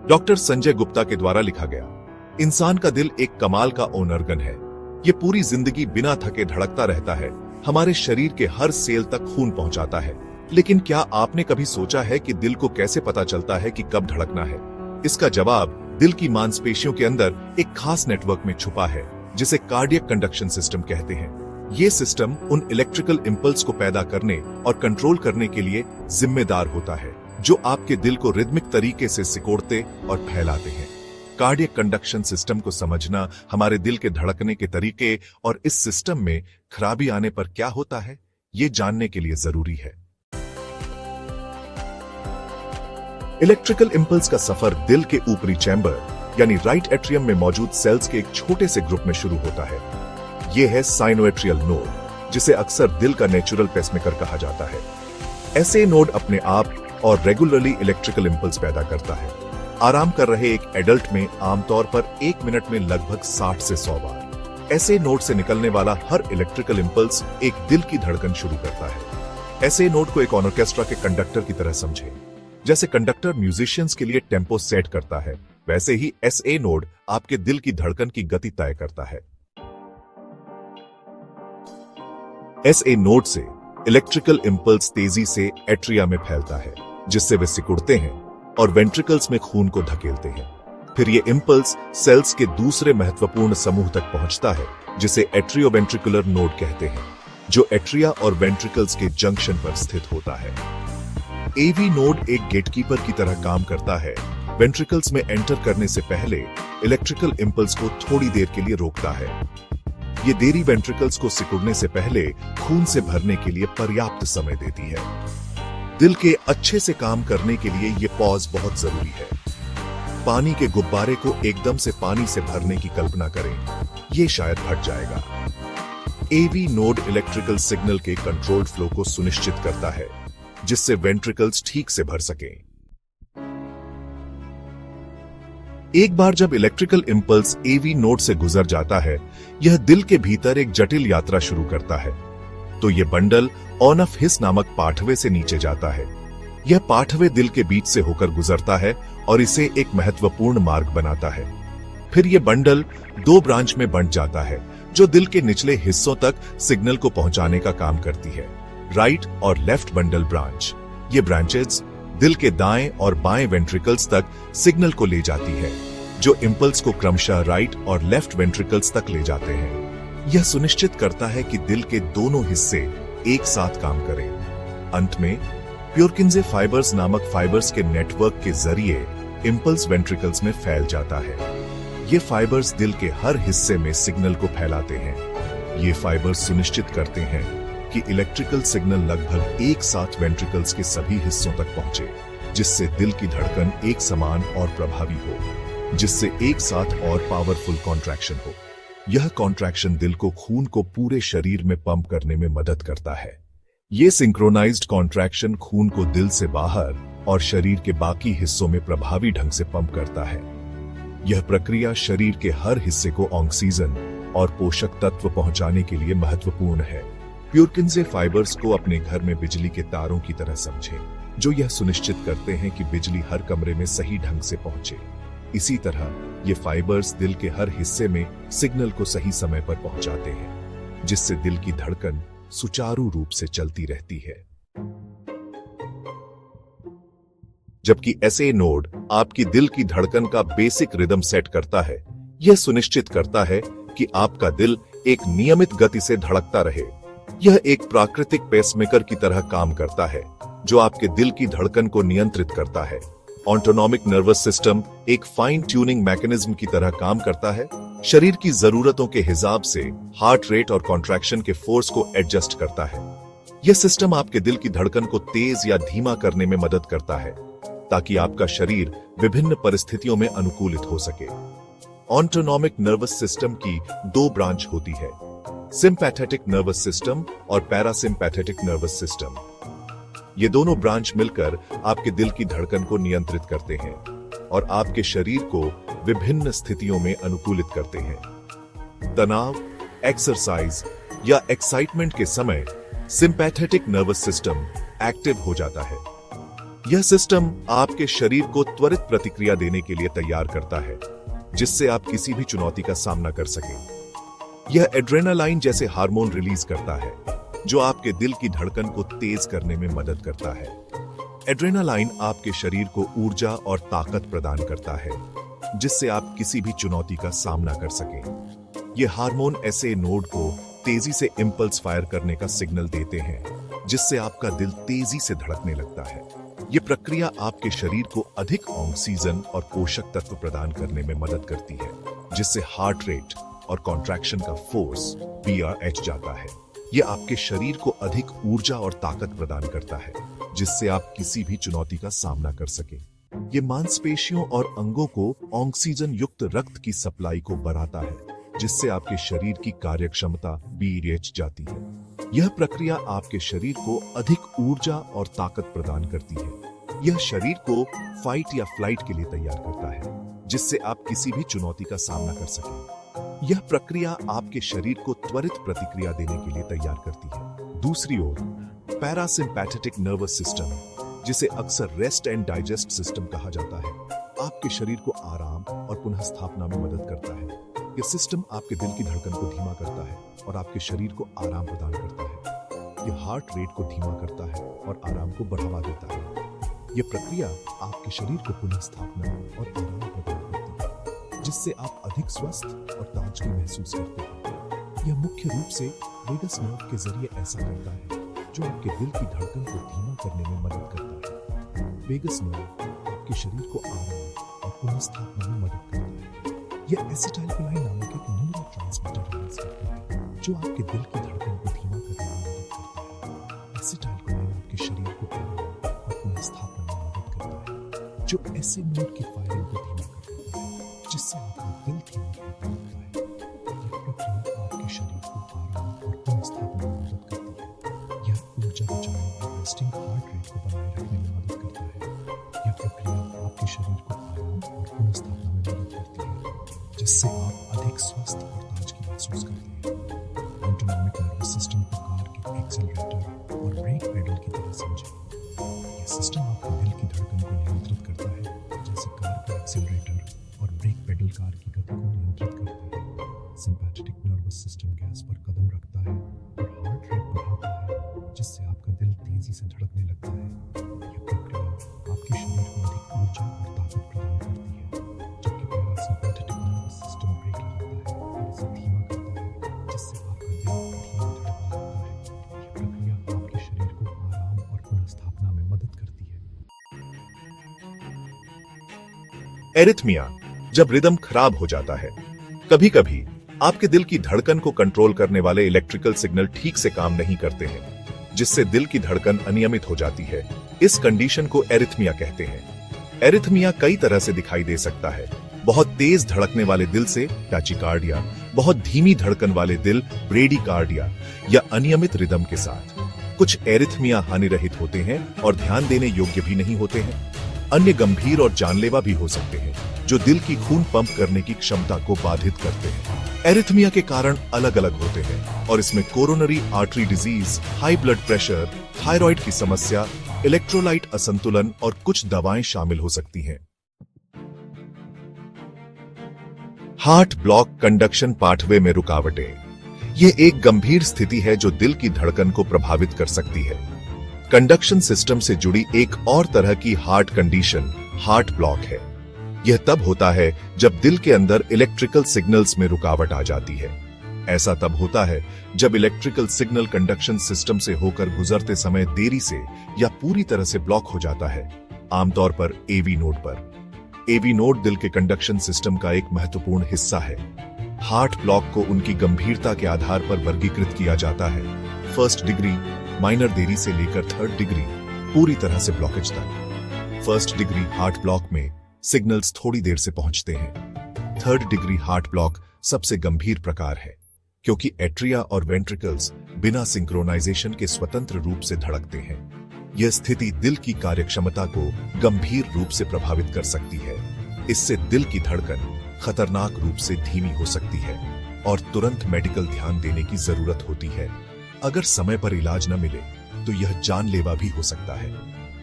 Doctor Sanjay Gupta के द्वारा लिखा गया। इंसान का दिल एक कमाल का ओनरगन है। ये पूरी जिंदगी बिना थके धड़कता रहता है, हमारे शरीर के हर सेल तक खून पहुंचाता है। लेकिन क्या आपने कभी सोचा है कि दिल को कैसे पता चलता है कि कब धड़कना है? इसका जवाब दिल की मांसपेशियों के अंदर एक खास नेटवर्क में छुपा है, जिसे कार्डियक कंडक्शन सिस्टम कहते हैं। ये सिस्टम उन इलेक्ट्रिकल इंपल्स को पैदा करने और कंट्रोल करने के लिए जिम्मेदार होता है, जो आपके दिल को रिदमिक तरीके से सिकोड़ते और फैलाते हैं। कार्डियक कंडक्शन सिस्टम को समझना हमारे दिल के धड़कने के तरीके और इस सिस्टम में खराबी आने पर क्या होता है, ये जानने के लिए जरूरी है। इलेक्ट्रिकल इंपल्स का सफर दिल के ऊपरी चैम्बर यानी राइट एट्रियम में मौजूद सेल्स के एक छोटे से ग्रुप में शुरू होता है। यह है साइनोएट्रियल नोड, जिसे अक्सर दिल का नेचुरल पेसमेकर कहा जाता है। ऐसे नोड अपने आप और रेगुलरली इलेक्ट्रिकल इंपल्स पैदा करता है। आराम कर रहे एक एडल्ट में आमतौर पर 1 मिनट में लगभग 60 से 100 बार ऐसे नोड से निकलने वाला हर इलेक्ट्रिकल इंपल्स एक दिल की धड़कन शुरू करता है। ऐसे नोड को एक ऑर्केस्ट्रा के कंडक्टर की तरह समझे। जैसे कंडक्टर म्यूजिशियंस के लिए टेम्पो सेट करता है, वैसे ही एसए नोड आपके दिल की धड़कन की गति तय करता है। एसए नोड से इलेक्ट्रिकल इंपल्स तेजी से एट्रिया में फैलता है, जिससे वे सिकुड़ते हैं और वेंट्रिकल्स में खून को धकेलते हैं। फिर ये इंपल्स सेल्स के दूसरे महत्वपूर्ण समूह तक पहुंचता है, जिसे एट्रियोवेंट्रिकुलर नोड कहते हैं, जो एट्रिया और वेंट्रिकल्स के जंक्शन पर स्थित होता है। एवी नोड एक गेटकीपर की तरह काम करता है। वेंट्रिकल्स में एंटर करने से पहले इलेक्ट्रिकल इंपल्स को थोड़ी देर के लिए रोकता है। ये देरी वेंट्रिकल्स को सिकुड़ने से पहले खून से भरने के लिए पर्याप्त समय देती है। दिल के अच्छे से काम करने के लिए ये पॉज बहुत जरूरी है। पानी के गुब्बारे को एकदम से पानी से भरने की कल्पना करें, ये शायद फट जाएगा। एवी नोड इलेक्ट्रिकल सिग्नल के कंट्रोल्ड फ्लो को सुनिश्चित करता है, जिससे वेंट्रिकल्स ठीक से भर सकें। एक बार जब इलेक्ट्रिकल इंपल्स एवी नोड से गुजर जाता है, यह दिल के भीतर एक जटिल यात्रा शुरू करता है। तो यह बंडल ऑन ऑफ हिस नामक पाठवे से नीचे जाता है। यह पाठवे दिल के बीच से होकर गुजरता है और इसे एक महत्वपूर्ण मार्ग बनाता है। फिर यह बंडल 2 ब्रांच में बंट जाता है, जो दिल के निचले हिस्सों तक सिग्नल को पहुंचाने का काम करती है। राइट और लेफ्ट बंडल ब्रांच। ये ब्रांचेस दिल के दाएं और बाएं वेंट्रिकल्स तक सिग्नल को ले जाती है, जो इंपल्स को क्रमशः राइट और लेफ्ट वेंट्रिकल्स तक ले जाते हैं। यह सुनिश्चित करता है कि दिल के दोनों हिस्से एक साथ काम करें। अंत में प्योरकिंजे फाइबर्स नामक फाइबर्स के नेटवर्क के जरिए इंपल्स वेंट्रिकल्स में फैल जाता है। ये फाइबर्स दिल के हर हिस्से में सिग्नल को फैलाते हैं। ये फाइबर्स सुनिश्चित करते हैं कि इलेक्ट्रिकल सिग्नल लगभग एक साथ वेंट्रिकल्स के सभी हिस्सों तक पहुंचे, जिससे दिल की धड़कन एक समान और प्रभावी हो, जिससे एक साथ और पावरफुल कॉन्ट्रैक्शन हो। यह कॉन्ट्रैक्शन दिल को खून को पूरे शरीर में पंप करने में मदद करता है। ये सिंक्रोनाइज्ड कॉन्ट्रैक्शन खून को दिल से बाहर और शरीर के बाकी हिस्सों में प्रभावी ढंग से पंप करता है। यह प्रक्रिया शरीर के हर हिस्से को ऑक्सीजन और पोषक तत्व पहुंचाने के लिए महत्वपूर्ण है। प्योरकिंजे फाइबर्स को अपने घर में बिजली के तारों की तरह समझें, जो यह सुनिश्चित करते हैं कि बिजली हर कमरे में सही ढंग से पहुंचे। इसी तरह ये फाइबर्स दिल के हर हिस्से में सिग्नल को सही समय पर पहुंचाते हैं, जिससे दिल की धड़कन सुचारू रूप से चलती रहती है। जबकि एसए नोड आपकी दिल की धड़कन का बेसिक रिदम सेट करता है। यह सुनिश्चित करता है कि आपका दिल एक नियमित गति से धड़कता रहे। यह एक प्राकृतिक पेसमेकर की तरह काम करता है, जो आपके दिल की धड़कन को नियंत्रित करता है। ऑटोनॉमिक नर्वस सिस्टम एक फाइन ट्यूनिंग मैकेनिज्म की तरह काम करता है। शरीर की जरूरतों के हिसाब से हार्ट रेट और कॉन्ट्रैक्शन के फोर्स को एडजस्ट करता है। यह सिस्टम आपके दिल की धड़कन को तेज या धीमा करने में मदद करता है, ताकि आपका शरीर विभिन्न परिस्थितियों में अनुकूलित हो सके। ऑटोनॉमिक नर्वस सिस्टम की 2 ब्रांच होती है, सिंपैथेटिक नर्वस सिस्टम और पैरासिम्पैथेटिक नर्वस सिस्टम। ये दोनों ब्रांच मिलकर आपके दिल की धड़कन को नियंत्रित करते हैं और आपके शरीर को विभिन्न स्थितियों में अनुकूलित करते हैं। तनाव, एक्सरसाइज या एक्साइटमेंट के समय सिंपैथेटिक नर्वस सिस्टम एक्टिव हो जाता है। यह सिस्टम आपके शरीर को त्वरित प्रतिक्रिया देने के लिए तैयार करता है, जिससे आप किसी भी चुनौती का सामना कर सकें। यह एड्रेनालाइन जैसे हार्मोन रिलीज करता है, जो आपके दिल की धड़कन को तेज करने में मदद करता है। एड्रेनालाइन आपके शरीर को ऊर्जा और ताकत प्रदान करता है, जिससे आप किसी भी चुनौती का सामना कर सकें। ये हार्मोन ऐसे नोड को तेजी से इंपल्स फायर करने का सिग्नल देते हैं, जिससे आपका दिल तेजी से धड़कने लगता है। ये प्रक्रिया आपके शरीर को अधिक ऑक्सीजन और पोषक तत्व प्रदान करने में मदद करती है, जिससे हार्ट रेट और कॉन्ट्रैक्शन का फोर्स बढ़ जाता है। ये आपके शरीर को अधिक ऊर्जा और ताकत प्रदान करता है, जिससे आप किसी भी चुनौती का सामना कर सकें। ये मांसपेशियों और अंगों को ऑक्सीजन युक्त रक्त की सप्लाई को बढ़ाता है, जिससे आपके शरीर की कार्यक्षमता बढ़ जाती है। यह प्रक्रिया आपके शरीर को अधिक ऊर्जा और ताकत प्रदान करती है। यह शरीर को फाइट या फ्लाइट के लिए तैयार करता है, जिससे आप किसी भी चुनौती का सामना कर सकें। यह प्रक्रिया आपके शरीर को त्वरित प्रतिक्रिया देने के लिए तैयार करती है। दूसरी ओर पैरासिम्पैथेटिक नर्वस सिस्टम, जिसे अक्सर रेस्ट एंड डाइजेस्ट सिस्टम कहा जाता है, आपके शरीर को आराम और पुनः स्थापना में मदद करता है। यह सिस्टम आपके दिल की धड़कन को धीमा करता है और आपके शरीर को आराम प्रदान करता है। यह हार्ट रेट को धीमा करता है और आराम को बढ़ावा देता है। यह प्रक्रिया आपके शरीर को पुनः स्थापना और आराम प्रदान करती है, जिससे आप अधिक स्वस्थ और ताजगी महसूस करते हैं। यह मुख्य रूप से वेगस नर्व के जरिए ऐसा करता है, जो आपके दिल की धड़कन को धीमा करने में मदद करता है। वेगस नर्व आपके शरीर को आराम और पुनः स्थापना में मदद करता है। यह एसिटाइलकोलाइन नामक एक न्यूरोट्रांसमीटर रिलीज करता है, जो आपके दिल की धड़कन को धीमा करने में मदद करता है। एसिटाइलकोलाइन आपके शरीर को आराम और पुनः स्थापना में मदद करता है, जो ऐसे नोड की फायरिंग को धीमा कर देता है, जिससे आपका दिल धीमा होने लगता है। यह प्रक्रिया आपके शरीर को आराम और पुनः स्थापना में मदद करती है। यह ऊर्जा बचाने और रेस्टिंग हार्ट रेट को बनाए रखने में मदद करता है। यह प्रक्रिया आपके शरीर को आराम और पुनः स्थापना में मदद करती है, जिससे आप अधिक स्वस्थ और ताजगी महसूस करते हैं। ऑटोनॉमिक नर्वस सिस्टम को कार के एक्सेलरेटर और ब्रेक पेडल की तरह समझें। यह सिस्टम आपके दिल की धड़कन को नियंत्रित करता है, जैसे कार का एक्सेलरेटर और ब्रेक पेडल कार की गति को नियंत्रित करता है। सिंपैथेटिक नर्वस सिस्टम गैस पर कदम रखता है और हार्ट रेट बढ़ाता है, जिससे आपका दिल तेजी से धड़कने लगता है। यह प्रक्रिया आपके शरीर को अधिक ऊर्जा और ताकत प्रदान करती है, जबकि पैरासिम्पैथेटिक नर्वस सिस्टम ब्रेक लगाता है और इसे धीमा करता है, जिससे आपका दिल धीमा धड़कने लगता है। यह प्रक्रिया आपके शरीर को आराम और पुनः स्थापना में मदद करती है। एरिथमिया, जब रिदम खराब हो जाता है। कभी कभी आपके दिल की धड़कन को कंट्रोल करने वाले इलेक्ट्रिकल सिग्नल ठीक से काम नहीं करते हैं, जिससे दिल की धड़कन अनियमित हो जाती है। इस कंडीशन को एरिथमिया कहते हैं। एरिथमिया कई तरह से दिखाई दे सकता है। बहुत तेज धड़कने वाले दिल से टैचिकार्डिया, बहुत धीमी धड़कन वाले दिल ब्रेडिकार्डिया, या अनियमित रिदम के साथ। कुछ एरिथमिया हानिरहित होते हैं और ध्यान देने योग्य भी नहीं होते हैं। अन्य गंभीर और जानलेवा भी हो सकते हैं, जो दिल की खून पंप करने की क्षमता को बाधित करते हैं। एरिथमिया के कारण अलग अलग होते हैं और इसमें coronary artery disease, high blood pressure, thyroid की समस्या, इलेक्ट्रोलाइट असंतुलन और कुछ दवाएं शामिल हो सकती हैं। हार्ट ब्लॉक कंडक्शन पाथवे में रुकावटें। यह एक गंभीर स्थिति है जो दिल की धड़कन को प्रभावित कर सकती है। कंडक्शन सिस्टम से जुड़ी एक और तरह की हार्ट कंडीशन हार्ट ब्लॉक है। यह तब होता है जब दिल के अंदर इलेक्ट्रिकल सिग्नल्स में रुकावट आ जाती है। ऐसा तब होता है जब इलेक्ट्रिकल सिग्नल कंडक्शन सिस्टम से होकर गुजरते समय देरी से या पूरी तरह से ब्लॉक हो जाता है, आमतौर पर एवी नोड पर। एवी नोड दिल के कंडक्शन सिस्टम का एक महत्वपूर्ण हिस्सा है। हार्ट ब्लॉक को उनकी गंभीरता के आधार पर वर्गीकृत किया जाता है। फर्स्ट डिग्री, माइनर देरी से लेकर थर्ड डिग्री, पूरी तरह से ब्लॉकेज तक। फर्स्ट डिग्री हार्ट ब्लॉक में सिग्नल्स थोड़ी देर से पहुंचते हैं। थर्ड डिग्री हार्ट ब्लॉक सबसे गंभीर प्रकार है, क्योंकि एट्रिया और वेंट्रिकल्स बिना सिंक्रोनाइजेशन के स्वतंत्र रूप से धड़कते हैं। यह स्थिति दिल की कार्यक्षमता को गंभीर रूप से प्रभावित कर सकती है। इससे दिल की धड़कन खतरनाक रूप से धीमी हो सकती है और तुरंत मेडिकल ध्यान देने की जरूरत होती है। अगर समय पर इलाज न मिले तो यह जानलेवा भी हो सकता है।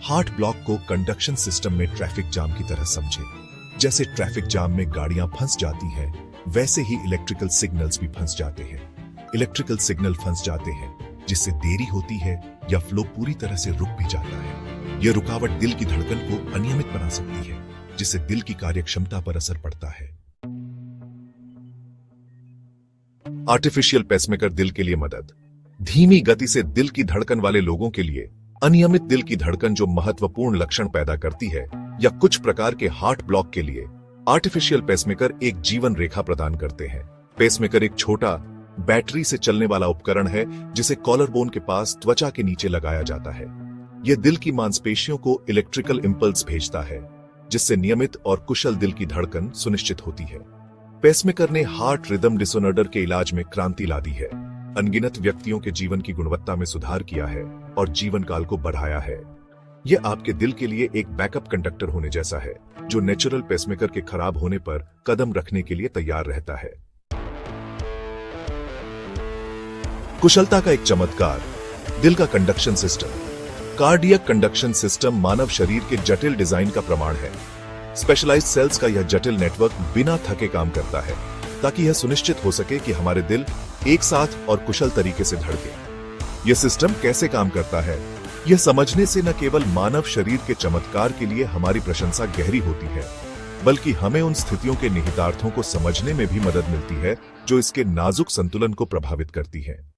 हार्ट ब्लॉक को कंडक्शन सिस्टम में ट्रैफिक जाम की तरह समझें। जैसे ट्रैफिक जाम में गाड़ियां फंस जाती हैं, वैसे ही इलेक्ट्रिकल सिग्नल्स भी फंस जाते हैं। इलेक्ट्रिकल सिग्नल फंस जाते हैं जिससे देरी होती है या फ्लो पूरी तरह से रुक भी जाता है। यह रुकावट दिल की धड़कन को अनियमित बना सकती है, जिससे दिल की कार्यक्षमता पर असर पड़ता है। आर्टिफिशियल पेसमेकर दिल के लिए मदद। धीमी गति से दिल की धड़कन वाले लोगों के लिए अनियमित दिल की धड़कन जो महत्वपूर्ण लक्षण पैदा करती है, या कुछ प्रकार के हार्ट ब्लॉक के लिए आर्टिफिशियल पेसमेकर एक जीवन रेखा प्रदान करते हैं। पेसमेकर एक छोटा बैटरी से चलने वाला उपकरण है जिसे कॉलर बोन के पास त्वचा के नीचे लगाया जाता है। यह दिल की मांसपेशियों को इलेक्ट्रिकल इंपल्स भेजता है, जिससे नियमित और कुशल दिल की धड़कन सुनिश्चित होती है। पेसमेकर ने हार्ट रिदम डिसऑर्डर के इलाज में क्रांति ला दी है, अनगिनत व्यक्तियों के जीवन की गुणवत्ता में सुधार किया है और जीवन काल को बढ़ाया है। यह आपके दिल के लिए एक बैकअप कंडक्टर होने जैसा है, जो नेचुरल पेसमेकर के खराब होने पर कदम रखने के लिए तैयार रहता है। कुशलता का एक चमत्कार, दिल का conduction system. Cardiac conduction system मानव शरीर के जटिल डिजाइन का प्रमाण है। स्पेशलाइज्ड सेल्स का यह जटिल नेटवर्क बिना थके काम करता है, ताकि यह सुनिश्चित हो सके कि हमारे दिल एक साथ और कुशल तरीके से धड़के। यह सिस्टम कैसे काम करता है, यह समझने से न केवल मानव शरीर के चमत्कार के लिए हमारी प्रशंसा गहरी होती है, बल्कि हमें उन स्थितियों के निहितार्थों को समझने में भी मदद मिलती है जो इसके नाजुक संतुलन को प्रभावित करती है।